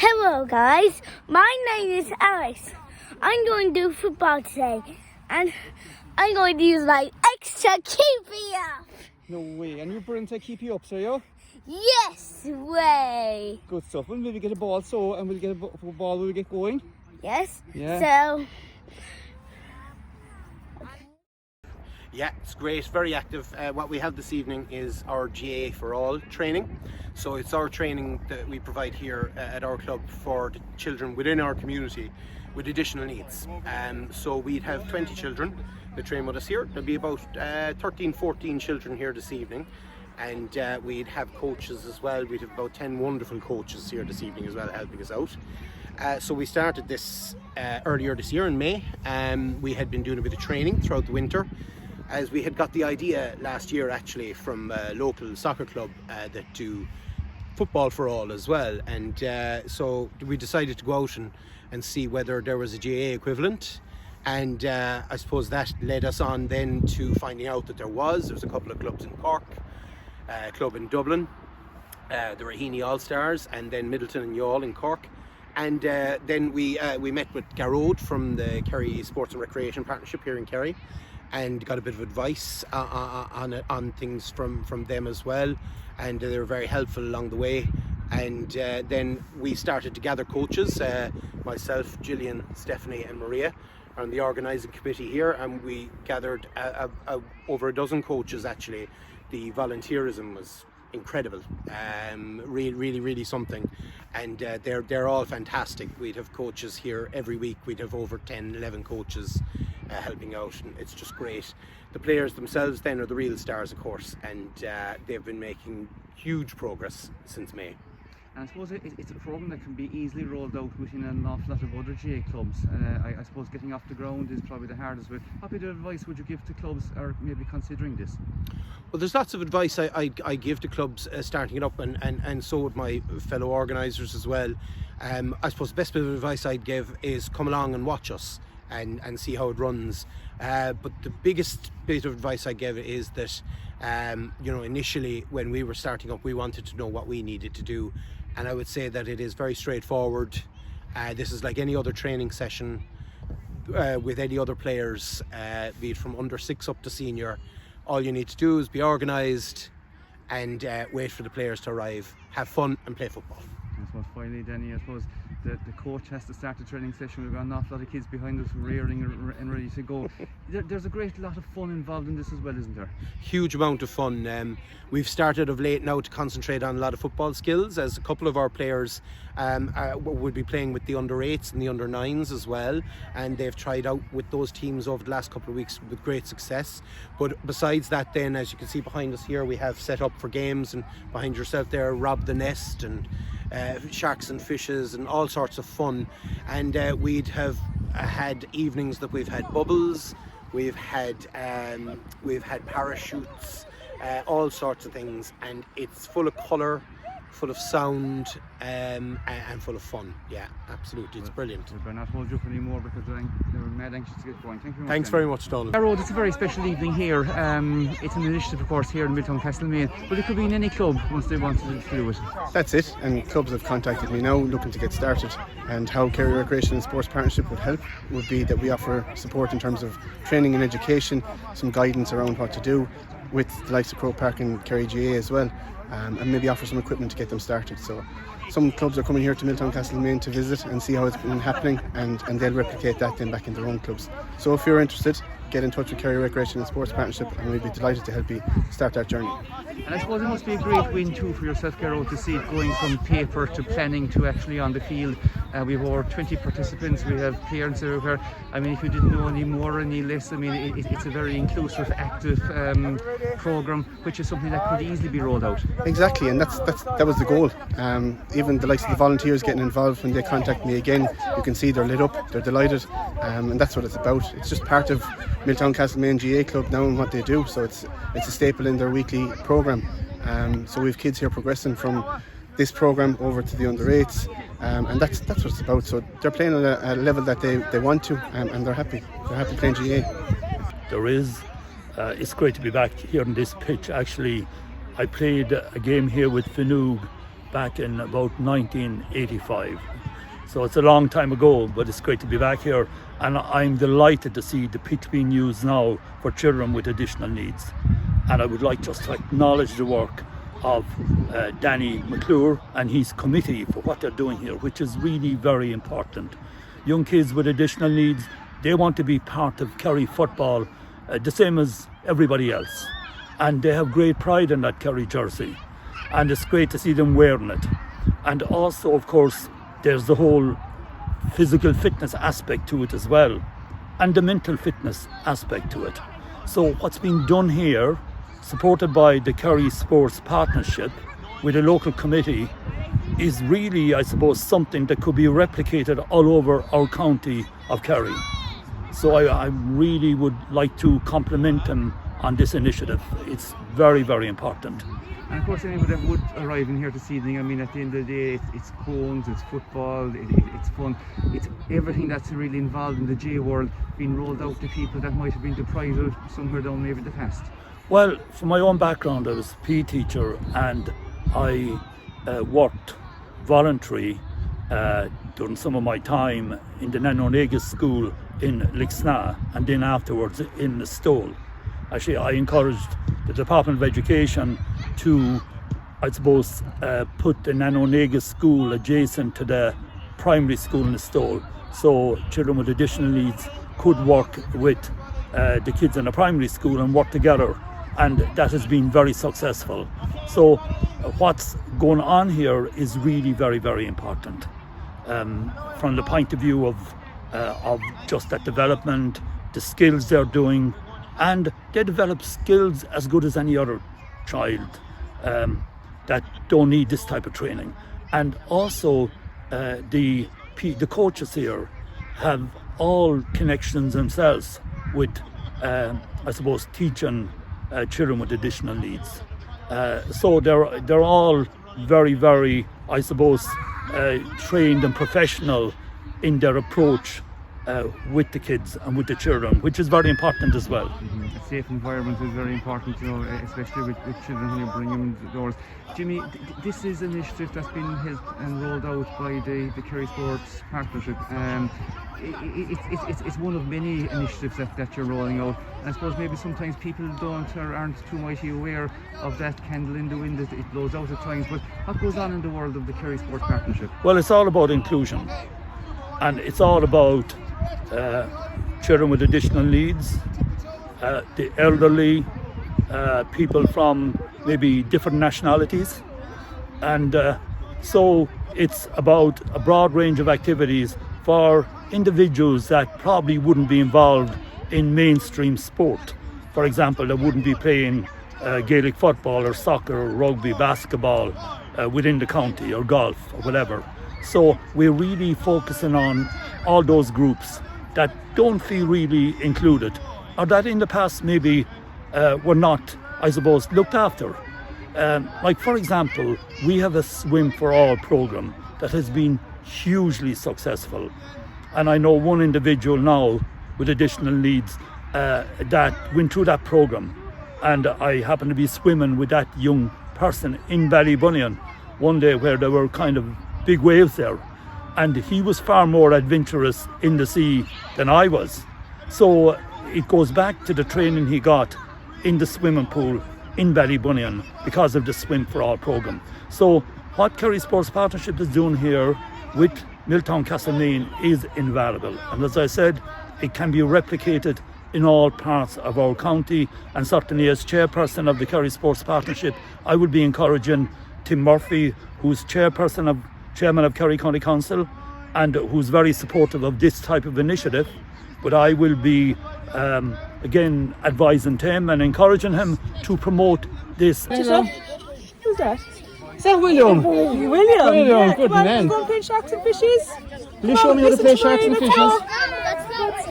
Hello guys, my name is Alex. I'm going to do football today and I'm going to use my extra keepy up. No way, and you're brilliant to keep you up, so you? Yes way. Good stuff. We'll maybe get a ball and we'll get a ball when we get going. Yes? Yeah. So... Yeah, it's great, very active. What we have this evening is our GAA4All training. So it's our training that we provide here at our club for the children within our community with additional needs. So we'd have 20 children that train with us here. There'll be about 13, 14 children here this evening. And we'd have coaches as well. We'd have about 10 wonderful coaches here this evening as well helping us out. So we started this earlier this year in May. We had been doing a bit of training throughout the winter, as we had got the idea last year actually from a local soccer club that do football for all as well, and so we decided to go out and see whether there was a GAA equivalent, and I suppose that led us on then to finding out that there was a couple of clubs in Cork, a club in Dublin, the Raheny All-Stars, and then Middleton and Youghal in Cork. And then we met with Gearoid from the Kerry Sports and Recreation Partnership here in Kerry, and got a bit of advice on things from them as well, and they were very helpful along the way. And then we started to gather coaches, myself, Gillian, Stephanie and Maria are on the organising committee here, and we gathered over a dozen coaches actually. The volunteerism was incredible, really something, and they're all fantastic. We'd have coaches here every week. We'd have over 10-11 coaches helping out, and it's just great. The players themselves then are the real stars, of course, and they've been making huge progress since May. And I suppose it's a programme that can be easily rolled out within an awful lot of other GAA clubs. I suppose getting off the ground is probably the hardest bit. What bit of advice would you give to clubs or maybe considering this? Well, there's lots of advice I give to clubs starting it up, and so would my fellow organisers as well. I suppose the best bit of advice I'd give is come along and watch us and see how it runs. But the biggest bit of advice I give is that initially when we were starting up, we wanted to know what we needed to do, and I would say that it is very straightforward. This is like any other training session with any other players, be it from under 6 up to senior. All you need to do is be organised and wait for the players to arrive, have fun and play football. I suppose finally, Danny, I suppose the coach has to start the training session. We've got an awful lot of kids behind us rearing and ready to go. There's a great lot of fun involved in this as well, isn't there? Huge amount of fun. We've started of late now to concentrate on a lot of football skills, as a couple of our players would be playing with the under-8s and the under-9s as well, and they've tried out with those teams over the last couple of weeks with great success. But besides that then, as you can see behind us here, we have set up for games, and behind yourself there, Rob the Nest and sharks and fishes and all sorts of fun. And we'd have had evenings that we've had bubbles, we've had parachutes, all sorts of things, and it's full of colour, full of sound, and full of fun. Yeah, absolutely, it's brilliant. We better not hold you up anymore because they're mad anxious to get going. Thank you very much. Thanks very much, Donald. Gearoid, it's a very special evening here. It's an initiative, of course, here in Milltown-Castlemaine, but it could be in any club once they wanted to do it. That's it, and clubs have contacted me now looking to get started, and how Kerry Recreation and Sports Partnership would help would be that we offer support in terms of training and education, some guidance around what to do with the likes of Croke Park and Kerry GAA as well, and maybe offer some equipment to get them started. So some clubs are coming here to Milltown-Castlemaine to visit and see how it's been happening, and they'll replicate that then back in their own clubs. So if you're interested, get in touch with Kerry Recreation and Sports Partnership, and we'd be delighted to help you start that journey. And I suppose it must be a great win too for yourself, Gearoid, to see it going from paper to planning to actually on the field. We have over 20 participants, we have parents everywhere. I mean, if you didn't know any more or any less, I mean, it's a very inclusive, active programme, which is something that could easily be rolled out. Exactly, and that was the goal. Even the likes of the volunteers getting involved, when they contact me again, you can see they're lit up, they're delighted, and that's what it's about. It's just part of Milltown-Castlemaine GAA Club now and what they do, so it's a staple in their weekly programme. So we have kids here progressing from this programme over to the under-8s, and that's what it's about. So they're playing at a level that they want to, and they're happy playing GAA. There is, it's great to be back here on this pitch. Actually, I played a game here with Finoog back in about 1985. So it's a long time ago, but it's great to be back here. And I'm delighted to see the pitch being used now for children with additional needs. And I would like just to acknowledge the work of Danny McClure and his committee for what they're doing here, which is really very important. Young kids with additional needs, they want to be part of Kerry football, the same as everybody else. And they have great pride in that Kerry jersey. And it's great to see them wearing it. And also, of course, there's the whole physical fitness aspect to it as well, and the mental fitness aspect to it. So what's being done here, supported by the Kerry Sports Partnership with a local committee, is really, I suppose, something that could be replicated all over our county of Kerry. So I really would like to compliment them on this initiative. It's very, very important. And of course, anybody that would arrive in here this evening, I mean, at the end of the day, it's cones, it's football, it's fun, it's everything that's really involved in the GAA world being rolled out to people that might have been deprived of somewhere down maybe the past. Well, from my own background, I was a PE teacher, and I worked voluntary during some of my time in the Nanonegas school in Lixna, and then afterwards in the Stole. Actually, I encouraged the Department of Education to, I suppose, put the Nanonegas school adjacent to the primary school in the Stole, so children with additional needs could work with the kids in the primary school and work together, and that has been very successful. So what's going on here is really very, very important from the point of view of just that development, the skills they're doing, and they develop skills as good as any other child that don't need this type of training. And also the coaches here have all connections themselves with, I suppose, teaching children with additional needs. So they're all very, very, I suppose, trained and professional in their approach with the kids and with the children, which is very important as well. A safe environment is very important, especially with children when you bring them indoors. Jimmy, this is an initiative that's been held and rolled out by the Kerry Sports Partnership. It's one of many initiatives that you're rolling out. And I suppose maybe sometimes people aren't too mighty aware of that candle in the wind that it blows out at times. But what goes on in the world of the Kerry Sports Partnership? Well, it's all about inclusion, and it's all about children with additional needs, the elderly, people from maybe different nationalities, and so it's about a broad range of activities for individuals that probably wouldn't be involved in mainstream sport. For example, they wouldn't be playing Gaelic football or soccer or rugby, basketball within the county, or golf or whatever. So we're really focusing on all those groups that don't feel really included, or that in the past maybe were not, I suppose, looked after. Like, for example, we have a Swim for All program that has been hugely successful. And I know one individual now with additional needs that went through that program. And I happened to be swimming with that young person in Ballybunion one day where there were kind of big waves there. And he was far more adventurous in the sea than I was. So it goes back to the training he got in the swimming pool in Ballybunion because of the Swim for All program. So what Kerry Sports Partnership is doing here with Milltown-Castlemaine is invaluable. And as I said, it can be replicated in all parts of our county. And certainly as chairperson of the Kerry Sports Partnership, I would be encouraging Tim Murphy, who's chairman of Kerry County Council, and who's very supportive of this type of initiative. But I will be again advising Tim and encouraging him to promote this. Who's that? Is that William? William, good man. Come on, play sharks and fishes. Will you show me how to play sharks and fishes? That's